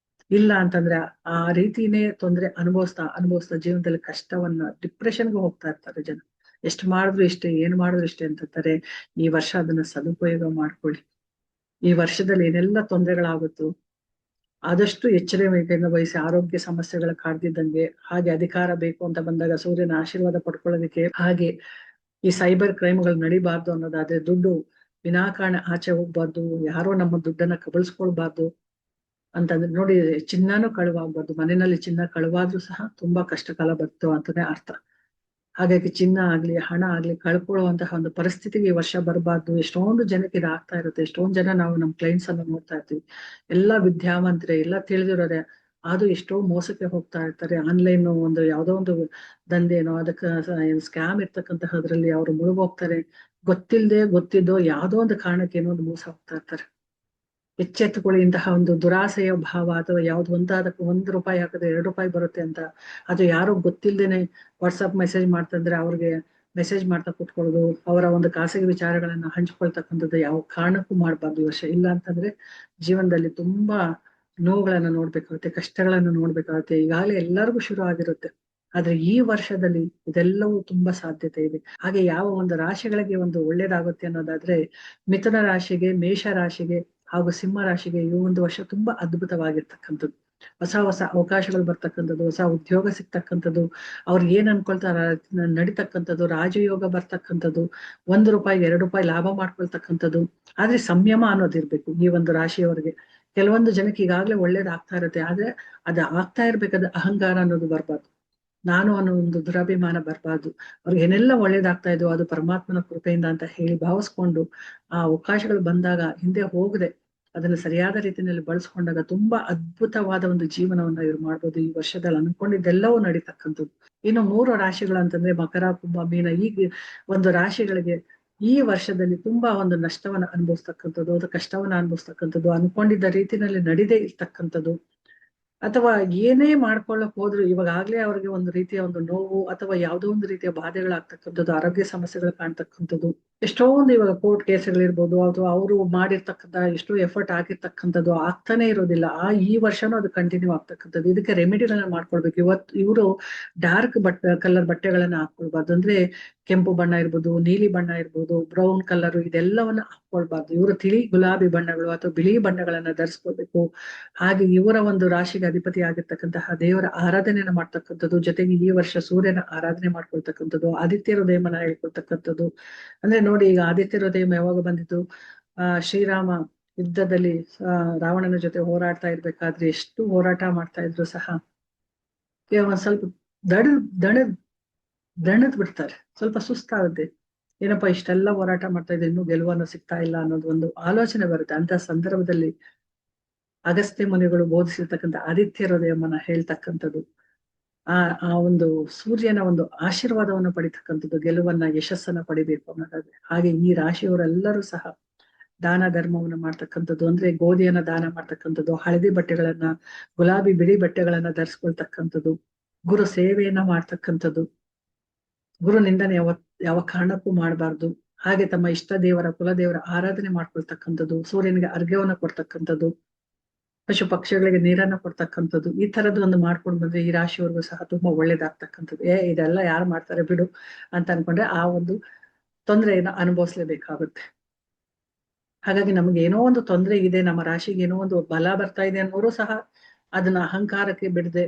ಇಲ್ಲ ಅಂತಂದ್ರೆ ಆ ರೀತಿನೇ ತೊಂದ್ರೆ ಅನುಭವಿಸ್ತಾ ಜೀವನದಲ್ಲಿ ಕಷ್ಟವನ್ನ, ಡಿಪ್ರೆಷನ್ಗೆ ಹೋಗ್ತಾ ಇರ್ತಾರೆ ಜನ. ಎಷ್ಟು ಮಾಡಿದ್ರು ಇಷ್ಟೇ, ಏನ್ ಮಾಡಿದ್ರು ಇಷ್ಟೇ ಅಂತಾರೆ. ಈ ವರ್ಷ ಅದನ್ನ ಸದುಪಯೋಗ ಮಾಡ್ಕೊಳ್ಳಿ. ಈ ವರ್ಷದಲ್ಲಿ ಏನೆಲ್ಲ ತೊಂದರೆಗಳಾಗುತ್ತೋ ಆದಷ್ಟು ಎಚ್ಚರಿಕೆಯಿಂದ ವಹಿಸಿ, ಆರೋಗ್ಯ ಸಮಸ್ಯೆಗಳ ಕಾಡ್ದಿದ್ದಂಗೆ. ಹಾಗೆ ಅಧಿಕಾರ ಬೇಕು ಅಂತ ಬಂದಾಗ ಸೂರ್ಯನ ಆಶೀರ್ವಾದ ಪಡ್ಕೊಳ್ಳೋದಕ್ಕೆ. ಹಾಗೆ ಈ ಸೈಬರ್ ಕ್ರೈಮ್ಗಳು ನಡಿಬಾರ್ದು ಅನ್ನೋದಾದ್ರೆ, ದುಡ್ಡು ವಿನಾಕಾರಣ ಆಚೆ ಹೋಗ್ಬಾರ್ದು, ಯಾರೋ ನಮ್ಮ ದುಡ್ಡನ್ನ ಕಬಳಿಸ್ಕೊಳ್ಬಾರ್ದು ಅಂತಂದ್ರೆ ನೋಡಿ, ಚಿನ್ನನೂ ಕಳುವಾಗ್ಬಾರ್ದು. ಮನೆಯಲ್ಲಿ ಚಿನ್ನ ಕಳುವಾದ್ರೂ ಸಹ ತುಂಬಾ ಕಷ್ಟ ಕಾಲ ಬರ್ತು ಅಂತಾನೆ ಅರ್ಥ. ಹಾಗಾಗಿ ಚಿನ್ನ ಆಗ್ಲಿ ಹಣ ಆಗ್ಲಿ ಕಳ್ಕೊಳ್ಳುವಂತಹ ಒಂದು ಪರಿಸ್ಥಿತಿಗೆ ಈ ವರ್ಷ ಬರಬಾರ್ದು. ಎಷ್ಟೊಂದು ಜನಕ್ಕೆ ಇದು ಆಗ್ತಾ ಇರುತ್ತೆ. ಎಷ್ಟೊಂದು ಜನ ನಾವು ನಮ್ ಕ್ಲೈಂಟ್ಸ್ ಅನ್ನ ನೋಡ್ತಾ ಇರ್ತೀವಿ, ಎಲ್ಲಾ ವಿದ್ಯಾವಂತರೆ, ಎಲ್ಲ ತಿಳಿದಿರೋರೆ, ಅದು ಎಷ್ಟೋ ಮೋಸಕ್ಕೆ ಹೋಗ್ತಾ ಇರ್ತಾರೆ. ಆನ್ಲೈನ್ ಒಂದು ಯಾವ್ದೋ ಒಂದು ದಂಧೆನೋ ಅದಕ್ಕೆ ಸ್ಕ್ಯಾಮ್ ಇರ್ತಕ್ಕಂತಹದ್ರಲ್ಲಿ ಅವ್ರು ಮುಳುಗೋಗ್ತಾರೆ. ಗೊತ್ತಿದ್ದೋ ಯಾವ್ದೋ ಒಂದು ಕಾರಣಕ್ಕೆ ಏನೋ ಒಂದು ಮೋಸ ಹೋಗ್ತಾ ಇರ್ತಾರೆ. ಎಚ್ಚೆತ್ತುಕೊಳ್ಳಿ. ಇಂತಹ ಒಂದು ದುರಾಸೆಯ ಭಾವ ಅಥವಾ ಯಾವ್ದು ಒಂದಾದಕ್ಕೆ ₹1 ಹಾಕಿದ್ರೆ ₹2 ಬರುತ್ತೆ ಅಂತ, ಅದು ಯಾರೋ ಗೊತ್ತಿಲ್ದೇನೆ ವಾಟ್ಸಪ್ ಮೆಸೇಜ್ ಮಾಡ್ತಂದ್ರೆ ಅವ್ರಿಗೆ ಮೆಸೇಜ್ ಮಾಡ್ತಾ ಕುತ್ಕೊಳ್ಳೋದು, ಅವರ ಒಂದು ಖಾಸಗಿ ವಿಚಾರಗಳನ್ನ ಹಂಚ್ಕೊಳ್ತಕ್ಕಂಥದ್ದು ಯಾವ ಕಾರಣಕ್ಕೂ ಮಾಡ್ಬಾರ್ದು ಈ ವರ್ಷ. ಇಲ್ಲ ಅಂತಂದ್ರೆ ಜೀವನದಲ್ಲಿ ತುಂಬಾ ನೋವುಗಳನ್ನ ನೋಡ್ಬೇಕಾಗುತ್ತೆ, ಕಷ್ಟಗಳನ್ನ ನೋಡ್ಬೇಕಾಗುತ್ತೆ. ಈಗಾಗಲೇ ಎಲ್ಲರಿಗೂ ಶುರು ಆಗಿರುತ್ತೆ, ಆದ್ರೆ ಈ ವರ್ಷದಲ್ಲಿ ಇದೆಲ್ಲವೂ ತುಂಬಾ ಸಾಧ್ಯತೆ ಇದೆ. ಹಾಗೆ ಯಾವ ಒಂದು ರಾಶಿಗಳಿಗೆ ಒಂದು ಒಳ್ಳೇದಾಗುತ್ತೆ ಅನ್ನೋದಾದ್ರೆ, ಮಿಥುನ ರಾಶಿಗೆ, ಮೇಷ ರಾಶಿಗೆ ಹಾಗೂ ಸಿಂಹ ರಾಶಿಗೆ ಈ ಒಂದು ವರ್ಷ ತುಂಬಾ ಅದ್ಭುತವಾಗಿರ್ತಕ್ಕಂಥದ್ದು. ಹೊಸ ಹೊಸ ಅವಕಾಶಗಳು ಬರ್ತಕ್ಕಂಥದ್ದು, ಹೊಸ ಉದ್ಯೋಗ ಸಿಗ್ತಕ್ಕಂಥದ್ದು, ಅವ್ರು ಏನ್ ಅನ್ಕೊಳ್ತಾರ ನಡಿತಕ್ಕಂಥದ್ದು, ರಾಜಯೋಗ ಬರ್ತಕ್ಕಂಥದ್ದು, ₹1 ₹2 ಲಾಭ ಮಾಡ್ಕೊಳ್ತಕ್ಕಂಥದ್ದು. ಆದ್ರೆ ಸಂಯಮ ಅನ್ನೋದಿರ್ಬೇಕು ಈ ಒಂದು ರಾಶಿಯವರಿಗೆ. ಕೆಲವೊಂದು ಜನಕ್ಕೆ ಈಗಾಗ್ಲೇ ಒಳ್ಳೇದಾಗ್ತಾ ಇರುತ್ತೆ, ಆದ್ರೆ ಅದು ಆಗ್ತಾ ಇರ್ಬೇಕಾದ ಅಹಂಕಾರ ಅನ್ನೋದು ಬರ್ಬಾರ್ದು, ನಾನು ಅನ್ನೋ ಒಂದು ದುರಭಿಮಾನ ಬರಬಾರ್ದು. ಅವ್ರಿಗೆ ಏನೆಲ್ಲ ಒಳ್ಳೇದಾಗ್ತಾ ಇದೋ ಅದು ಪರಮಾತ್ಮನ ಕೃಪೆಯಿಂದ ಅಂತ ಹೇಳಿ ಭಾವಿಸ್ಕೊಂಡು, ಆ ಅವಕಾಶಗಳು ಬಂದಾಗ ಹಿಂದೆ ಹೋಗದೆ ಅದನ್ನ ಸರಿಯಾದ ರೀತಿಯಲ್ಲಿ ಬಳಸ್ಕೊಂಡಾಗ ತುಂಬಾ ಅದ್ಭುತವಾದ ಒಂದು ಜೀವನವನ್ನ ಇವ್ರು ಮಾಡ್ಬೋದು. ಈ ವರ್ಷದಲ್ಲಿ ಅನ್ಕೊಂಡಿದ್ದೆಲ್ಲವೂ ನಡೀತಕ್ಕಂಥದ್ದು. ಇನ್ನು 3 ರಾಶಿಗಳು ಅಂತಂದ್ರೆ ಮಕರ, ಕುಂಭ, ಮೀನ, ಈ ಒಂದು ರಾಶಿಗಳಿಗೆ ಈ ವರ್ಷದಲ್ಲಿ ತುಂಬಾ ಒಂದು ನಷ್ಟವನ್ನ ಅನುಭವಿಸ್ತಕ್ಕಂಥದ್ದು, ಅದು ಕಷ್ಟವನ್ನ ಅನುಭವಿಸ್ತಕ್ಕಂಥದ್ದು, ಅನ್ಕೊಂಡಿದ್ದ ರೀತಿಯಲ್ಲಿ ನಡೀದೇ ಇರ್ತಕ್ಕಂಥದ್ದು, ಅಥವಾ ಏನೇ ಮಾಡ್ಕೊಳ್ಳಕ್ ಹೋದ್ರು ಇವಾಗಾಗ್ಲೇ ಅವ್ರಿಗೆ ಒಂದು ರೀತಿಯ ಒಂದು ನೋವು ಅಥವಾ ಯಾವುದೋ ಒಂದು ರೀತಿಯ ಬಾಧೆಗಳಾಗ್ತಕ್ಕಂಥದ್ದು, ಆರೋಗ್ಯ ಸಮಸ್ಯೆಗಳು ಕಾಣ್ತಕ್ಕಂಥದ್ದು, ಎಷ್ಟೊಂದು ಇವಾಗ ಕೋರ್ಟ್ ಕೇಸ್ಗಳಿರ್ಬೋದು, ಅಥವಾ ಅವರು ಮಾಡಿರ್ತಕ್ಕಂಥ ಎಷ್ಟೋ ಎಫರ್ಟ್ ಆಗಿರ್ತಕ್ಕಂಥದ್ದು ಆಗ್ತಾನೆ ಇರೋದಿಲ್ಲ. ಈ ವರ್ಷನೂ ಅದು ಕಂಟಿನ್ಯೂ ಆಗ್ತಕ್ಕಂಥದ್ದು. ಇದಕ್ಕೆ ರೆಮಿಡಿಗಳನ್ನ ಮಾಡ್ಕೊಳ್ಬೇಕು. ಇವತ್ತು ಇವರು ಡಾರ್ಕ್ ಕಲರ್ ಬಟ್ಟೆಗಳನ್ನ ಹಾಕೊಳ್ಬಾರ್ದು. ಅಂದ್ರೆ ಕೆಂಪು ಬಣ್ಣ ಇರ್ಬೋದು, ನೀಲಿ ಬಣ್ಣ ಇರ್ಬೋದು, ಬ್ರೌನ್ ಕಲರ್, ಇದೆಲ್ಲವನ್ನ ಹಾಕೊಳ್ಬಾರ್ದು. ಇವರು ತಿಳಿ ಗುಲಾಬಿ ಬಣ್ಣಗಳು ಅಥವಾ ಬಿಳಿ ಬಣ್ಣಗಳನ್ನ ಧರಿಸ್ಕೊಳ್ಬೇಕು. ಹಾಗೆ ಇವರ ಒಂದು ರಾಶಿಗೆ ಅಧಿಪತಿ ಆಗಿರ್ತಕ್ಕಂತಹ ದೇವರ ಆರಾಧನೆಯನ್ನ ಮಾಡ್ತಕ್ಕಂಥದ್ದು, ಜೊತೆಗೆ ಈ ವರ್ಷ ಸೂರ್ಯನ ಆರಾಧನೆ ಮಾಡ್ಕೊಳ್ತಕ್ಕಂಥದ್ದು, ಆದಿತ್ಯ ಹೃದಯಮನ ಹೇಳ್ಕೊಳ್ತಕ್ಕಂಥದ್ದು. ಅಂದ್ರೆ ನೋಡಿ, ಈಗ ಆದಿತ್ಯ ಹೃದಯ ಯಾವಾಗ ಬಂದಿದ್ದು, ಶ್ರೀರಾಮ ಯುದ್ಧದಲ್ಲಿ ರಾವಣನ ಜೊತೆ ಹೋರಾಡ್ತಾ ಇರ್ಬೇಕಾದ್ರೆ ಎಷ್ಟು ಹೋರಾಟ ಮಾಡ್ತಾ ಇದ್ರು ಸಹ ಒಂದ್ ಸ್ವಲ್ಪ ದಣ ದಣ ದಣದ್ ಬಿಡ್ತಾರೆ, ಸ್ವಲ್ಪ ಸುಸ್ತಾಗುತ್ತೆ. ಏನಪ್ಪಾ ಇಷ್ಟೆಲ್ಲ ಹೋರಾಟ ಮಾಡ್ತಾ ಇದ್ರೆ ಇನ್ನೂ ಗೆಲುವನ್ನು ಸಿಗ್ತಾ ಇಲ್ಲ ಅನ್ನೋದು ಒಂದು ಆಲೋಚನೆ ಬರುತ್ತೆ. ಅಂತ ಸಂದರ್ಭದಲ್ಲಿ ಅಗಸ್ತ್ಯ ಮುನಿಗಳು ಬೋಧಿಸಿರ್ತಕ್ಕಂಥ ಆದಿತ್ಯ ಹೃದಯಮನ ಹೇಳ್ತಕ್ಕಂಥದ್ದು, ಆ ಆ ಒಂದು ಸೂರ್ಯನ ಒಂದು ಆಶೀರ್ವಾದವನ್ನು ಪಡಿತಕ್ಕಂಥದ್ದು, ಗೆಲುವನ್ನ ಯಶಸ್ಸನ್ನ ಪಡಿಬೇಕು ಅನ್ನೋದಾದ್ರೆ. ಹಾಗೆ ಈ ರಾಶಿಯವರೆಲ್ಲರೂ ಸಹ ದಾನ ಧರ್ಮವನ್ನು ಮಾಡ್ತಕ್ಕಂಥದ್ದು, ಅಂದ್ರೆ ಗೋಧಿಯನ್ನ ದಾನ ಮಾಡ್ತಕ್ಕಂಥದ್ದು, ಹಳದಿ ಬಟ್ಟೆಗಳನ್ನ, ಗುಲಾಬಿ ಬಿಳಿ ಬಟ್ಟೆಗಳನ್ನ ಧರಿಸ್ಕೊಳ್ತಕ್ಕಂಥದ್ದು, ಗುರು ಸೇವೆಯನ್ನ ಮಾಡ್ತಕ್ಕಂಥದ್ದು, ಗುರು ನಿಂದನೆ ಯಾವ ಕಾರಣಕ್ಕೂ ಮಾಡಬಾರ್ದು. ಹಾಗೆ ತಮ್ಮ ಇಷ್ಟ ದೇವರ ಕುಲದೇವರ ಆರಾಧನೆ ಮಾಡ್ಕೊಳ್ತಕ್ಕಂಥದ್ದು, ಸೂರ್ಯನಿಗೆ ಅರ್ಘ್ಯವನ್ನ ಕೊಡ್ತಕ್ಕಂಥದ್ದು, ಪಶು ಪಕ್ಷಿಗಳಿಗೆ ನೀರನ್ನ ಕೊಡ್ತಕ್ಕಂಥದ್ದು, ಈ ತರದ್ದು ಒಂದು ಮಾಡ್ಕೊಂಡು ಬಂದ್ರೆ ಈ ರಾಶಿಯವರೆಗೂ ಸಹ ತುಂಬಾ ಒಳ್ಳೇದಾಗ್ತಕ್ಕಂಥದ್ದು. ಇದೆಲ್ಲ ಯಾರು ಮಾಡ್ತಾರೆ ಬಿಡು ಅಂತ ಅನ್ಕೊಂಡ್ರೆ ಆ ಒಂದು ತೊಂದರೆಯನ್ನು ಅನುಭವಿಸ್ಲೇಬೇಕಾಗುತ್ತೆ. ಹಾಗಾಗಿ ನಮ್ಗೆ ಏನೋ ಒಂದು ತೊಂದರೆ ಇದೆ, ನಮ್ಮ ರಾಶಿಗೆ ಏನೋ ಒಂದು ಬಲ ಬರ್ತಾ ಇದೆ ಅನ್ನೋರು ಸಹ ಅದನ್ನ ಅಹಂಕಾರಕ್ಕೆ ಬಿಡದೆ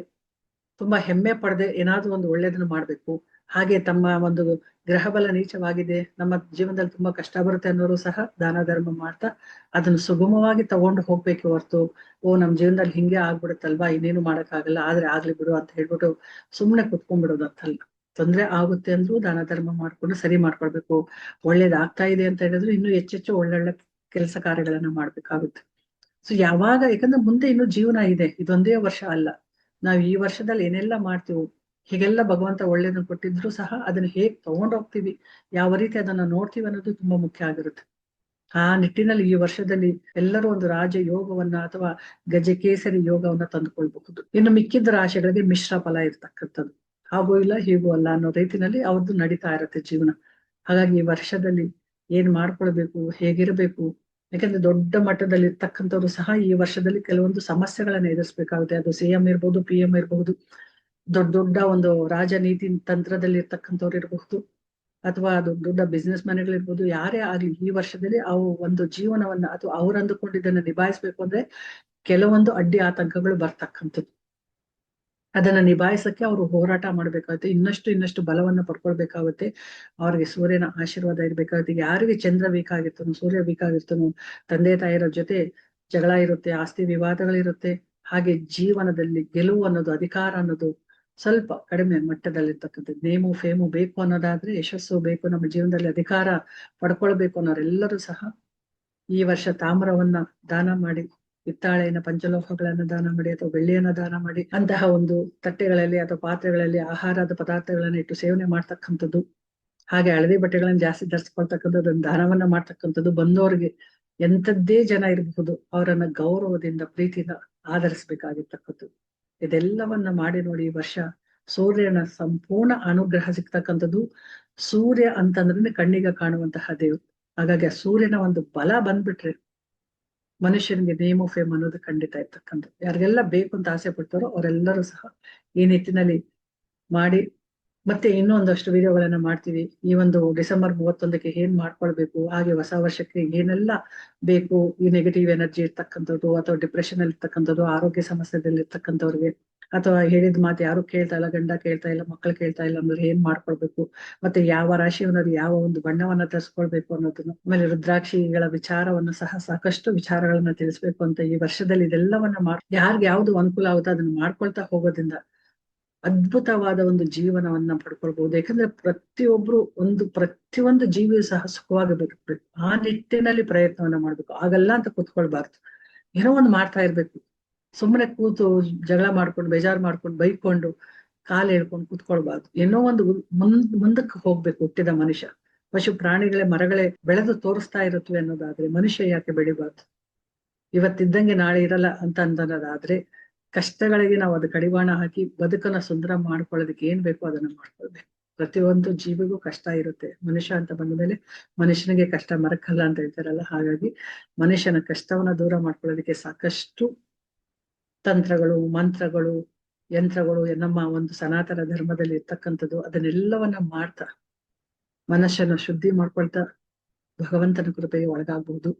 ತುಂಬಾ ಹೆಮ್ಮೆ ಪಡದೆ ಏನಾದ್ರೂ ಒಂದು ಒಳ್ಳೇದನ್ನು ಮಾಡ್ಬೇಕು. ಹಾಗೆ ತಮ್ಮ ಒಂದು ಗ್ರಹ ಬಲ ನೀಚವಾಗಿದೆ, ನಮ್ಮ ಜೀವನದಲ್ಲಿ ತುಂಬಾ ಕಷ್ಟ ಬರುತ್ತೆ ಅನ್ನೋರು ಸಹ ದಾನ ಧರ್ಮ ಮಾಡ್ತಾ ಅದನ್ನು ಸುಗಮವಾಗಿ ತಗೊಂಡು ಹೋಗ್ಬೇಕು ಹೊರ್ತು, ನಮ್ ಜೀವನದಲ್ಲಿ ಹಿಂಗೆ ಆಗ್ಬಿಡುತ್ತಲ್ವಾ, ಇನ್ನೇನು ಮಾಡಕ್ಕಾಗಲ್ಲ, ಆದ್ರೆ ಆಗ್ಲಿ ಬಿಡು ಅಂತ ಹೇಳ್ಬಿಟ್ಟು ಸುಮ್ನೆ ಕುತ್ಕೊಂಡ್ಬಿಡೋದು ಅಂತಲ್ಲ. ತೊಂದ್ರೆ ಆಗುತ್ತೆ ಅಂದ್ರೂ ದಾನ ಧರ್ಮ ಮಾಡ್ಕೊಂಡು ಸರಿ ಮಾಡ್ಕೊಳ್ಬೇಕು. ಒಳ್ಳೇದಾಗ್ತಾ ಇದೆ ಅಂತ ಹೇಳಿದ್ರು ಇನ್ನೂ ಹೆಚ್ಚೆಚ್ಚು ಒಳ್ಳೊಳ್ಳೆ ಕೆಲಸ ಕಾರ್ಯಗಳನ್ನ ಮಾಡ್ಬೇಕಾಗುತ್ತೆ. ಸೊ ಯಾವಾಗ, ಯಾಕಂದ್ರೆ ಮುಂದೆ ಇನ್ನೂ ಜೀವನ ಇದೆ, ಇದೊಂದೇ ವರ್ಷ ಅಲ್ಲ. ನಾವ್ ಈ ವರ್ಷದಲ್ಲಿ ಏನೆಲ್ಲ ಮಾಡ್ತೀವೋ, ಹೀಗೆಲ್ಲ ಭಗವಂತ ಒಳ್ಳೇದನ್ನ ಕೊಟ್ಟಿದ್ರು ಸಹ ಅದನ್ನ ಹೇಗ್ ತಗೊಂಡ್ ಹೋಗ್ತೀವಿ, ಯಾವ ರೀತಿ ಅದನ್ನ ನೋಡ್ತೀವಿ ಅನ್ನೋದು ತುಂಬಾ ಮುಖ್ಯ ಆಗಿರುತ್ತೆ. ಆ ನಿಟ್ಟಿನಲ್ಲಿ ಈ ವರ್ಷದಲ್ಲಿ ಎಲ್ಲರೂ ಒಂದು ರಾಜ ಯೋಗವನ್ನ ಅಥವಾ ಗಜಕೇಸರಿ ಯೋಗವನ್ನ ತಂದುಕೊಳ್ಬಹುದು. ಇನ್ನು ಮಿಕ್ಕಿದ ರಾಶಿಗಳಿಗೆ ಮಿಶ್ರ ಫಲ ಇರ್ತಕ್ಕಂಥದ್ದು, ಹಾಗೂ ಇಲ್ಲ ಹೀಗೂ ಅಲ್ಲ ಅನ್ನೋ ರೀತಿನಲ್ಲಿ ಅವ್ರದ್ದು ನಡೀತಾ ಇರುತ್ತೆ ಜೀವನ. ಹಾಗಾಗಿ ಈ ವರ್ಷದಲ್ಲಿ ಏನ್ ಮಾಡ್ಕೊಳ್ಬೇಕು, ಹೇಗಿರ್ಬೇಕು, ಯಾಕಂದ್ರೆ ದೊಡ್ಡ ಮಟ್ಟದಲ್ಲಿ ಇರ್ತಕ್ಕಂಥವ್ರು ಸಹ ಈ ವರ್ಷದಲ್ಲಿ ಕೆಲವೊಂದು ಸಮಸ್ಯೆಗಳನ್ನ ಎದುರಿಸ್ಬೇಕಾಗುತ್ತೆ. ಅದು CM ಇರ್ಬೋದು, PM ಇರಬಹುದು, ದೊಡ್ಡ ದೊಡ್ಡ ಒಂದು ರಾಜನೀತಿ ತಂತ್ರದಲ್ಲಿ ಇರ್ತಕ್ಕಂಥವ್ರು ಇರಬಹುದು, ಅಥವಾ ದೊಡ್ಡ ದೊಡ್ಡ ಬಿಸ್ನೆಸ್ ಮನೆಗಳಿರ್ಬೋದು. ಯಾರೇ ಆಗ್ಲಿ ಈ ವರ್ಷದಲ್ಲಿ ಅವು ಒಂದು ಜೀವನವನ್ನ ಅಥವಾ ಅವ್ರು ಅಂದುಕೊಂಡಿದ್ದನ್ನ ನಿಭಾಯಿಸ್ಬೇಕು ಅಂದ್ರೆ ಕೆಲವೊಂದು ಅಡ್ಡಿ ಆತಂಕಗಳು ಬರ್ತಕ್ಕಂಥದ್ದು. ಅದನ್ನ ನಿಭಾಯಿಸಕ್ಕೆ ಅವರು ಹೋರಾಟ ಮಾಡ್ಬೇಕಾಗುತ್ತೆ, ಇನ್ನಷ್ಟು ಬಲವನ್ನ ಪಡ್ಕೊಳ್ಬೇಕಾಗುತ್ತೆ. ಅವ್ರಿಗೆ ಸೂರ್ಯನ ಆಶೀರ್ವಾದ ಇರ್ಬೇಕಾಗುತ್ತೆ. ಯಾರಿಗೆ ಚಂದ್ರ ವೀಕ್ ಆಗಿರ್ತಾನೋ, ಸೂರ್ಯ ವೀಕ್ ಆಗಿರ್ತಾನೋ, ತಂದೆ ತಾಯಿರ ಜೊತೆ ಜಗಳ ಇರುತ್ತೆ, ಆಸ್ತಿ ವಿವಾದಗಳಿರುತ್ತೆ. ಹಾಗೆ ಜೀವನದಲ್ಲಿ ಗೆಲುವು ಅನ್ನೋದು, ಅಧಿಕಾರ ಅನ್ನೋದು ಸ್ವಲ್ಪ ಕಡಿಮೆ ಮಟ್ಟದಲ್ಲಿರ್ತಕ್ಕಂಥದ್ದು. ನೇಮು ಫೇಮು ಬೇಕು ಅನ್ನೋದಾದ್ರೆ, ಯಶಸ್ಸು ಬೇಕು, ನಮ್ಮ ಜೀವನದಲ್ಲಿ ಅಧಿಕಾರ ಪಡ್ಕೊಳ್ಬೇಕು ಅನ್ನೋರೆಲ್ಲರೂ ಸಹ ಈ ವರ್ಷ ತಾಮ್ರವನ್ನ ದಾನ ಮಾಡಿ, ಹಿತ್ತಾಳೆಯನ್ನ, ಪಂಚಲೋಹಗಳನ್ನ ದಾನ ಮಾಡಿ, ಅಥವಾ ಬೆಳ್ಳಿಯನ್ನ ದಾನ ಮಾಡಿ, ಅಂತಹ ಒಂದು ತಟ್ಟೆಗಳಲ್ಲಿ ಅಥವಾ ಪಾತ್ರೆಗಳಲ್ಲಿ ಆಹಾರದ ಪದಾರ್ಥಗಳನ್ನ ಇಟ್ಟು ಸೇವನೆ ಮಾಡ್ತಕ್ಕಂಥದ್ದು. ಹಾಗೆ ಹಳದಿ ಬಟ್ಟೆಗಳನ್ನ ಜಾಸ್ತಿ ಧರಿಸ್ಕೊಳ್ತಕ್ಕಂಥದ್ದು, ಅದನ್ನ ದಾನವನ್ನ ಮಾಡ್ತಕ್ಕಂಥದ್ದು. ಬಂದವರಿಗೆ ಎಂಥದ್ದೇ ಜನ ಇರಬಹುದು, ಅವರನ್ನ ಗೌರವದಿಂದ ಪ್ರೀತಿಯಿಂದ ಆಧರಿಸ್ಬೇಕಾಗಿರ್ತಕ್ಕದ್ದು. ಇದೆಲ್ಲವನ್ನ ಮಾಡಿ ನೋಡಿ, ಈ ವರ್ಷ ಸೂರ್ಯನ ಸಂಪೂರ್ಣ ಅನುಗ್ರಹ ಸಿಗ್ತಕ್ಕಂಥದ್ದು. ಸೂರ್ಯ ಅಂತಂದ್ರೆ ಕಣ್ಣಿಗೆ ಕಾಣುವಂತಹ ದೇವರು. ಹಾಗಾಗಿ ಆ ಸೂರ್ಯನ ಒಂದು ಬಲ ಬಂದ್ಬಿಟ್ರೆ ಮನುಷ್ಯನಿಗೆ ನೇಮು ಫೇಮ್ ಅನ್ನೋದು ಖಂಡಿತ ಇರ್ತಕ್ಕಂಥದ್ದು. ಯಾರಿಗೆಲ್ಲ ಬೇಕು ಅಂತ ಆಸೆ ಪಡ್ತಾರೋ ಅವರೆಲ್ಲರೂ ಸಹ ಈ ನಿಟ್ಟಿನಲ್ಲಿ ಮಾಡಿ. ಮತ್ತೆ ಇನ್ನೂ ಒಂದಷ್ಟು ವಿಡಿಯೋಗಳನ್ನ ಮಾಡ್ತೀವಿ. ಈ ಒಂದು ಡಿಸೆಂಬರ್ 31ಕ್ಕೆ ಏನ್ ಮಾಡ್ಕೊಳ್ಬೇಕು, ಹಾಗೆ ಹೊಸ ವರ್ಷಕ್ಕೆ ಏನೆಲ್ಲ ಬೇಕು, ಈ ನೆಗೆಟಿವ್ ಎನರ್ಜಿ ಇರ್ತಕ್ಕಂಥದ್ದು, ಅಥವಾ ಡಿಪ್ರೆಷನ್ ಅಲ್ಲಿ ಇರ್ತಕ್ಕಂಥದ್ದು, ಆರೋಗ್ಯ ಸಮಸ್ಯೆದಲ್ಲಿ ಇರ್ತಕ್ಕಂಥವ್ರಿಗೆ, ಅಥವಾ ಹೇಳಿದ ಮಾತು ಯಾರು ಕೇಳ್ತಾ ಇಲ್ಲ, ಗಂಡ ಕೇಳ್ತಾ ಇಲ್ಲ, ಮಕ್ಕಳು ಕೇಳ್ತಾ ಇಲ್ಲ ಅಂದ್ರೆ ಏನ್ ಮಾಡ್ಕೊಳ್ಬೇಕು, ಮತ್ತೆ ಯಾವ ರಾಶಿಯವರಲ್ಲಿ ಯಾವ ಒಂದು ಬಣ್ಣವನ್ನ ಧರಿಸ್ಕೊಳ್ಬೇಕು ಅನ್ನೋದನ್ನು, ಆಮೇಲೆ ರುದ್ರಾಕ್ಷಿಗಳ ವಿಚಾರವನ್ನು ಸಹ ಸಾಕಷ್ಟು ವಿಚಾರಗಳನ್ನ ತಿಳಿಸ್ಬೇಕು ಅಂತ ಈ ವರ್ಷದಲ್ಲಿ ಇದೆಲ್ಲವನ್ನ ಯಾರ್ಗೆ ಯಾವ್ದು ಅನುಕೂಲ ಆಗುತ್ತೋ ಅದನ್ನ ಮಾಡ್ಕೊಳ್ತಾ ಹೋಗೋದ್ರಿಂದ ಅದ್ಭುತವಾದ ಒಂದು ಜೀವನವನ್ನ ಪಡ್ಕೊಳ್ಬಹುದು. ಯಾಕಂದ್ರೆ ಪ್ರತಿಯೊಂದು ಜೀವಿಯು ಸಹ ಸುಖವಾಗಿ ಬದುಕಬೇಕು. ಆ ನಿಟ್ಟಿನಲ್ಲಿ ಪ್ರಯತ್ನವನ್ನ ಮಾಡ್ಬೇಕು. ಆಗಲ್ಲ ಅಂತ ಕೂತ್ಕೊಳ್ಬಾರ್ದು, ಏನೋ ಒಂದು ಮಾಡ್ತಾ ಇರ್ಬೇಕು. ಸುಮ್ಮನೆ ಕೂತು ಜಗಳ ಮಾಡ್ಕೊಂಡು, ಬೇಜಾರ್ ಮಾಡ್ಕೊಂಡು, ಬೈಕೊಂಡು, ಕಾಲು ಹೇಳ್ಕೊಂಡು ಕೂತ್ಕೊಳ್ಬಾರ್ದು. ಏನೋ ಒಂದು ಮುಂದಕ್ಕೆ ಹೋಗ್ಬೇಕು. ಹುಟ್ಟಿದ ಮನುಷ್ಯ, ಪಶು ಪ್ರಾಣಿಗಳೇ ಮರಗಳೇ ಬೆಳೆದು ತೋರಿಸ್ತಾ ಇರುತ್ತವೆ ಅನ್ನೋದಾದ್ರೆ ಮನುಷ್ಯ ಯಾಕೆ ಬೆಳಿಬಾರ್ದು? ಇವತ್ತಿದ್ದಂಗೆ ನಾಳೆ ಇರಲ್ಲ ಅಂತ ಅನ್ನೋದಾದ್ರೆ ಕಷ್ಟಗಳಿಗೆ ನಾವು ಅದು ಕಡಿವಾಣ ಹಾಕಿ ಬದುಕನ್ನ ಸುಂದರ ಮಾಡ್ಕೊಳ್ಳೋದಕ್ಕೆ ಏನ್ ಬೇಕೋ ಅದನ್ನ ಮಾಡ್ಕೊಳ್ಬೇಕು. ಪ್ರತಿಯೊಂದು ಜೀವಿಗೂ ಕಷ್ಟ ಇರುತ್ತೆ. ಮನುಷ್ಯ ಅಂತ ಬಂದ ಮೇಲೆ ಮನುಷ್ಯನಿಗೆ ಕಷ್ಟ ಮರಕ್ಕಲ್ಲ ಅಂತ ಹೇಳ್ತಾರಲ್ಲ, ಹಾಗಾಗಿ ಮನುಷ್ಯನ ಕಷ್ಟವನ್ನ ದೂರ ಮಾಡ್ಕೊಳ್ಳೋದಕ್ಕೆ ಸಾಕಷ್ಟು ತಂತ್ರಗಳು, ಮಂತ್ರಗಳು, ಯಂತ್ರಗಳು ನಮ್ಮ ಒಂದು ಸನಾತನ ಧರ್ಮದಲ್ಲಿ ಇರ್ತಕ್ಕಂಥದ್ದು, ಅದನ್ನೆಲ್ಲವನ್ನ ಮಾಡ್ತಾ ಮನಸ್ಸನ್ನ ಶುದ್ಧಿ ಮಾಡ್ಕೊಳ್ತಾ ಭಗವಂತನ ಕೃಪೆಗೆ ಒಳಗಾಗ್ಬಹುದು.